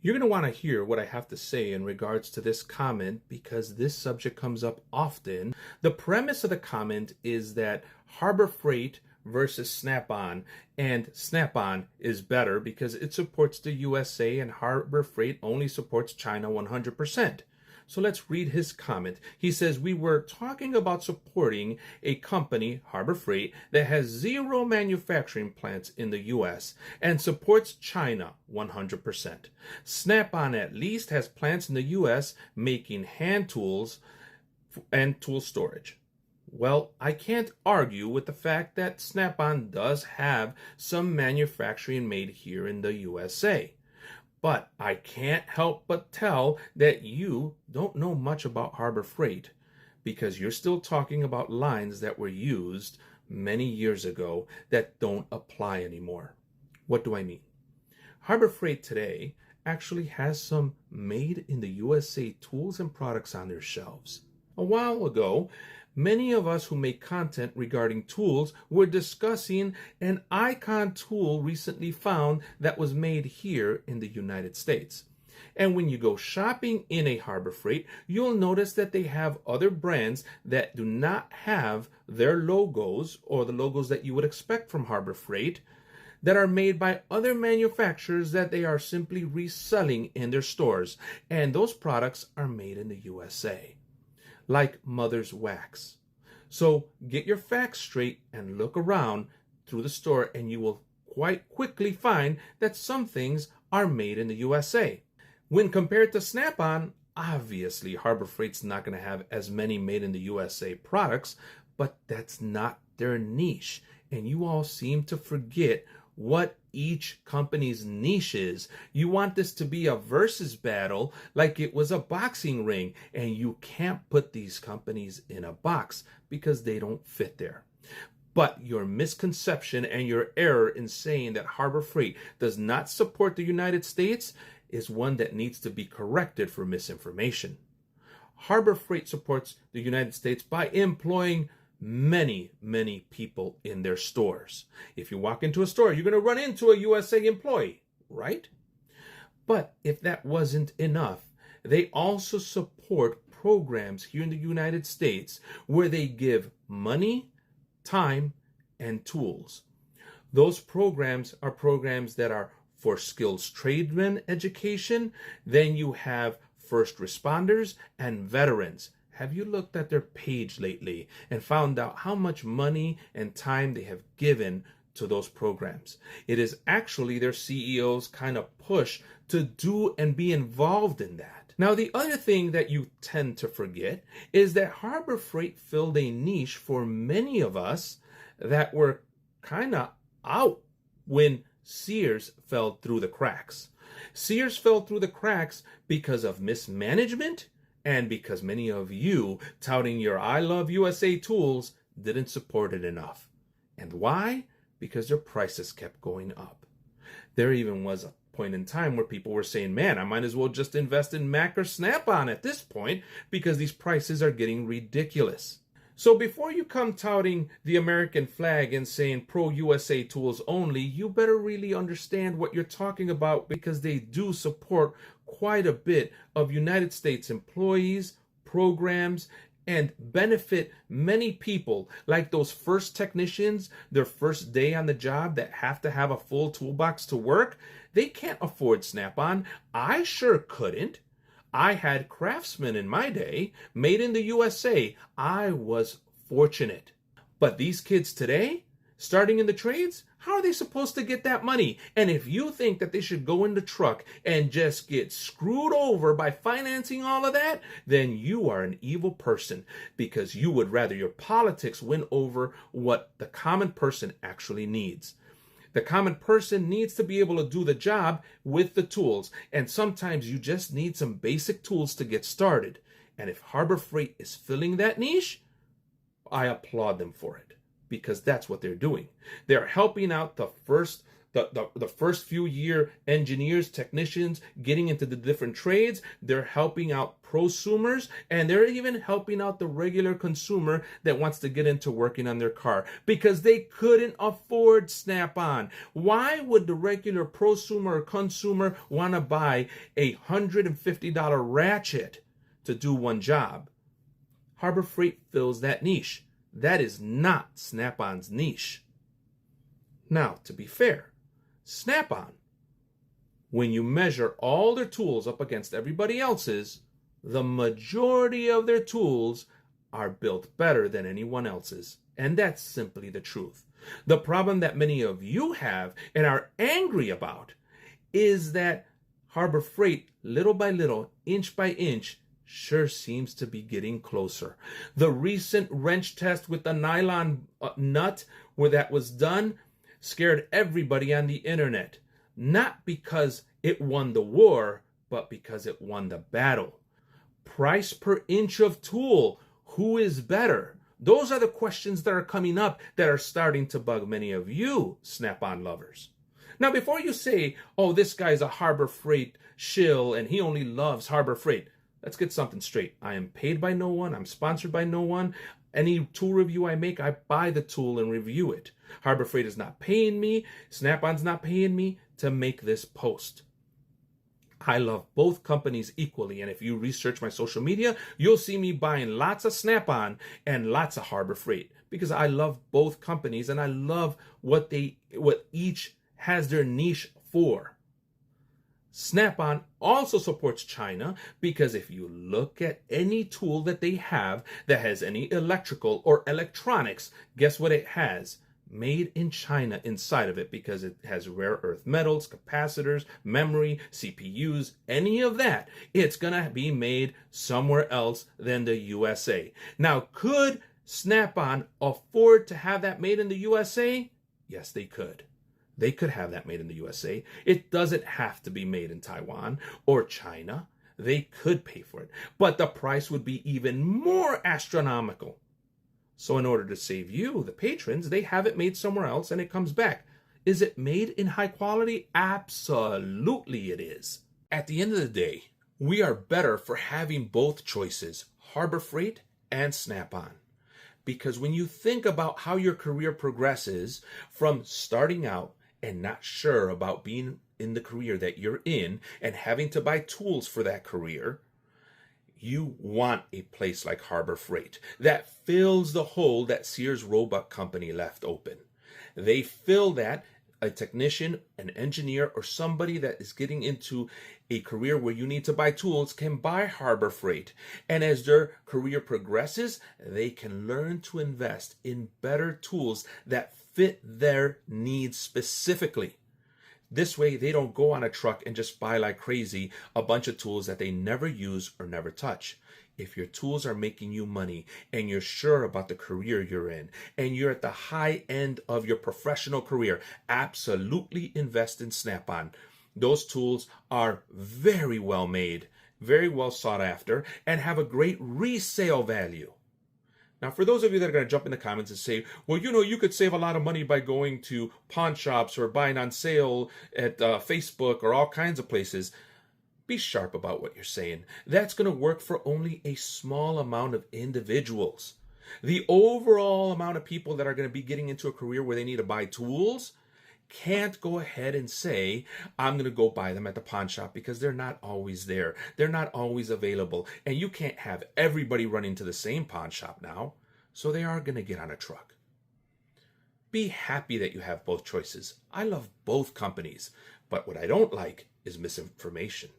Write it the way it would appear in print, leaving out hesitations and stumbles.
You're going to want to hear what I have to say in regards to this comment because this subject comes up often. The premise of the comment is that Harbor Freight versus Snap-on, and Snap-on is better because it supports the USA and Harbor Freight only supports China 100%. So let's read his comment. He says, we were talking about supporting a company, Harbor Freight, that has 0 manufacturing plants in the US and supports China 100%. Snap-on at least has plants in the US making hand tools and tool storage. Well, I can't argue with the fact that Snap-on does have some manufacturing made here in the USA. But I can't help but tell that you don't know much about Harbor Freight because you're still talking about lines that were used many years ago that don't apply anymore. What do I mean? Harbor Freight today actually has some made in the USA tools and products on their shelves. A while ago, many of us who make content regarding tools were discussing an icon tool recently found that was made here in the United States. And when you go shopping in a Harbor Freight, you'll notice that they have other brands that do not have their logos or the logos that you would expect from Harbor Freight that are made by other manufacturers that they are simply reselling in their stores. And those products are made in the USA. Like Mother's Wax. So get your facts straight and look around through the store and you will quite quickly find that some things are made in the USA. When compared to Snap-on, obviously Harbor Freight's not going to have as many made in the USA products, but that's not their niche. And you all seem to forget what each company's niche is. You want this to be a versus battle like it was a boxing ring, and you can't put these companies in a box because they don't fit there. But your misconception and your error in saying that Harbor Freight does not support the United States is one that needs to be corrected for misinformation. Harbor Freight supports the United States by employing many people in their stores. If you walk into a store, you're going to run into a USA employee, right? But if that wasn't enough, they also support programs here in the United States where they give money, time, and tools. Those programs are programs that are for skills tradesmen education. Then you have first responders and veterans. Have you looked at their page lately and found out how much money and time they have given to those programs? It is actually their CEOs kind of push to do and be involved in that. Now, the other thing that you tend to forget is that Harbor Freight filled a niche for many of us that were kind of out when Sears fell through the cracks. Sears fell through the cracks because of mismanagement and because many of you touting your I Love USA tools didn't support it enough. And why? Because their prices kept going up. There even was a point in time where people were saying, man, I might as well just invest in Mac or Snap-on at this point because these prices are getting ridiculous. So before you come touting the American flag and saying pro-USA tools only, you better really understand what you're talking about because they do support quite a bit of United States employees, programs, and benefit many people like those first technicians, their first day on the job that have to have a full toolbox to work. They can't afford Snap-on. I sure couldn't. I had Craftsman in my day, made in the USA. I was fortunate. But these kids today, starting in the trades, how are they supposed to get that money? And if you think that they should go in the truck and just get screwed over by financing all of that, then you are an evil person because you would rather your politics win over what the common person actually needs. The common person needs to be able to do the job with the tools. And sometimes you just need some basic tools to get started. And if Harbor Freight is filling that niche, I applaud them for it because that's what they're doing. They're helping out the first the first few year engineers, technicians getting into the different trades. They're helping out prosumers, and they're even helping out the regular consumer that wants to get into working on their car because they couldn't afford Snap-on. Why would the regular prosumer or consumer want to buy a $150 ratchet to do one job? Harbor Freight fills that niche. That is not Snap-on's niche. Now, to be fair, Snap-on, when you measure all their tools up against everybody else's, the majority of their tools are built better than anyone else's. And that's simply the truth. The problem that many of you have and are angry about is that Harbor Freight, little by little, inch by inch, sure seems to be getting closer. The recent wrench test with the nylon nut where that was done scared everybody on the internet. Not because it won the war, but because it won the battle. Price per inch of tool, who is better? Those are the questions that are coming up that are starting to bug many of you Snap-on lovers. Now, before you say, oh, this guy's a Harbor Freight shill and he only loves Harbor Freight, let's get something straight. I am paid by no one. I'm sponsored by no one. Any tool review I make, I buy the tool and review it. Harbor Freight is not paying me. Snap-on's not paying me to make this post. I love both companies equally, and if you research my social media, you'll see me buying lots of Snap-on and lots of Harbor Freight because I love both companies and I love what each has their niche for. Snap-on also supports China because if you look at any tool that they have that has any electrical or electronics, guess what it has? Made in China inside of it because it has rare earth metals, capacitors, memory, CPUs, any of that. It's going to be made somewhere else than the USA. Now, could Snap-on afford to have that made in the USA? Yes, they could. They could have that made in the USA. It doesn't have to be made in Taiwan or China. They could pay for it, but the price would be even more astronomical. So in order to save you, the patrons, they have it made somewhere else and it comes back. Is it made in high quality? Absolutely it is. At the end of the day, we are better for having both choices, Harbor Freight and Snap-on. Because when you think about how your career progresses from starting out and not sure about being in the career that you're in and having to buy tools for that career, you want a place like Harbor Freight that fills the hole that Sears Roebuck Company left open. They fill that. A technician, an engineer, or somebody that is getting into a career where you need to buy tools can buy Harbor Freight. And as their career progresses, they can learn to invest in better tools that fit their needs specifically. This way, they don't go on a truck and just buy like crazy a bunch of tools that they never use or never touch. If your tools are making you money and you're sure about the career you're in and you're at the high end of your professional career, absolutely invest in Snap-on. Those tools are very well made, very well sought after, and have a great resale value. Now, for those of you that are going to jump in the comments and say, well, you could save a lot of money by going to pawn shops or buying on sale at Facebook or all kinds of places. Be sharp about what you're saying. That's going to work for only a small amount of individuals. The overall amount of people that are going to be getting into a career where they need to buy tools can't go ahead and say, I'm going to go buy them at the pawn shop because they're not always there. They're not always available. And you can't have everybody running to the same pawn shop now. So they are going to get on a truck. Be happy that you have both choices. I love both companies. But what I don't like is misinformation.